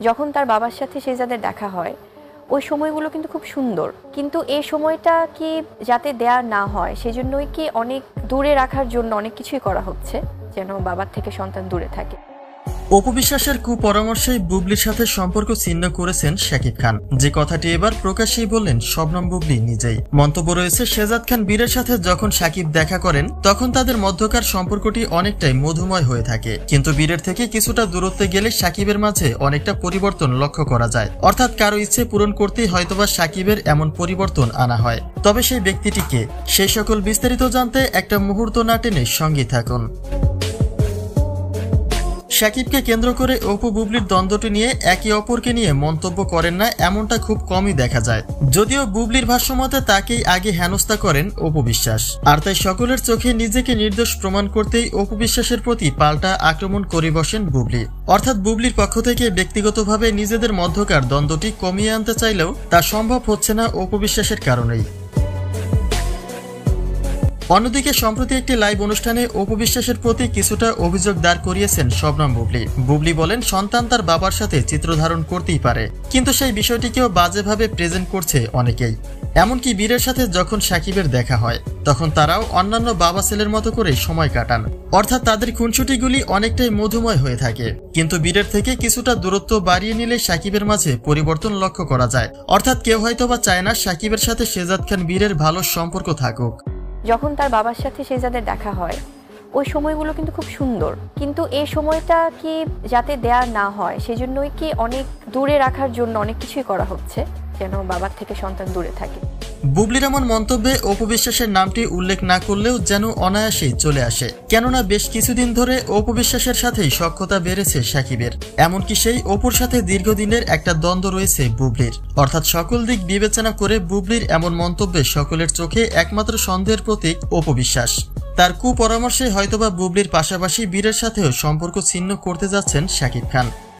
যখন তার বাবার সাথে শেহজাদের দেখা হয় ওই সময়গুলো কিন্তু খুব সুন্দর, কিন্তু এই সময়টা কি যাতে দেয়া না হয় সেজন্যই কি অনেক দূরে রাখার জন্য অনেক কিছুই করা হচ্ছে যেন বাবার থেকে সন্তান দূরে থাকে। অপু বিশ্বাসের কুপরামর্শেই বুবলির সাথে সম্পর্ক ছিন্ন করেছেন শাকিব খান, যে কথাটি এবার প্রকাশ্যেই বললেন শবনম বুবলি নিজেই। মন্তব্য রয়েছে, শেহজাদ খান বীরের সাথে যখন শাকিব দেখা করেন তখন তাদের মধ্যকার সম্পর্কটি অনেকটাই মধুময় হয়ে থাকে, কিন্তু বীরের থেকে কিছুটা দূরত্বে গেলে শাকিবের মাঝে অনেকটা পরিবর্তন লক্ষ্য করা যায়। অর্থাৎ কারো ইচ্ছে পূরণ করতেই হয়তোবা শাকিবের এমন পরিবর্তন আনা হয়। তবে সেই ব্যক্তিটিকে, সেই সকল বিস্তারিত জানতে একটা মুহূর্ত না টেনে সঙ্গেই থাকুন। শাকিবকে কেন্দ্র করে অপু বুবলির দ্বন্দ্বটি নিয়ে একে অপরকে নিয়ে মন্তব্য করেন না এমনটা খুব কমই দেখা যায়, যদিও বুবলির ভাষ্যমতে তাকেই আগে হেনস্থা করেন অপু বিশ্বাস, আর তাই সকলের চোখে নিজেকে নির্দোষ প্রমাণ করতেই অপু বিশ্বাসের প্রতি পাল্টা আক্রমণ করে বসেন বুবলি। অর্থাৎ বুবলির পক্ষ থেকে ব্যক্তিগতভাবে নিজেদের মধ্যকার দ্বন্দ্বটি কমিয়ে আনতে চাইলেও তা সম্ভব হচ্ছে না অপু বিশ্বাসের কারণেই। অন্যদিকে সম্প্রতি একটি লাইভ অনুষ্ঠানে অপু বিশ্বাসের প্রতি কিছুটা অভিযোগ দাঁড় করিয়েছেন শবনম বুবলি। বুবলি বলেন, সন্তান তার বাবার সাথে চিত্র ধারণ করতেই পারে, কিন্তু সেই বিষয়টিকেও বাজেভাবে প্রেজেন্ট করছে অনেকেই। এমনকি বীরের সাথে যখন শাকিবের দেখা হয় তখন তারাও অন্যান্য বাবা ছেলের মতো করে সময় কাটান, অর্থাৎ তাদের খুনসুটিগুলি অনেকটাই মধুময় হয়ে থাকে। কিন্তু বীরের থেকে কিছুটা দূরত্ব বাড়িয়ে নিলে শাকিবের মাঝে পরিবর্তন লক্ষ্য করা যায়। অর্থাৎ কেউ হয়তোবা চায় না শাকিবের সাথে শেহজাদ খান বীরের ভালো সম্পর্ক থাকুক। যখন তার বাবার সাথে শেহজাদের দেখা হয় ওই সময়গুলো কিন্তু খুব সুন্দর, কিন্তু এই সময়টা কি যাতে দেয়া না হয় সেজন্যই কি অনেক দূরে রাখার জন্য অনেক কিছুই করা হচ্ছে যেন বাবার থেকে সন্তান দূরে থাকে। বুবলির এমন মন্তব্যে অপু বিশ্বাসের নামটি উল্লেখ না করলেও যেন অনায়াসেই চলে আসে, কেননা বেশ কিছুদিন ধরে অপু বিশ্বাসের সাথেই সখ্যতা বেড়েছে শাকিবের। এমনকি সেই অপুর সাথে দীর্ঘদিনের একটা দ্বন্দ্ব রয়েছে বুবলির। অর্থাৎ সকল দিক বিবেচনা করে বুবলির এমন মন্তব্যে সকলের চোখে একমাত্র সন্দেহের প্রতীক অপু বিশ্বাস। তার কুপরামর্শে হয়তোবা বুবলির পাশাপাশি বীরের সাথেও সম্পর্ক ছিন্ন করতে যাচ্ছেন শাকিব খান।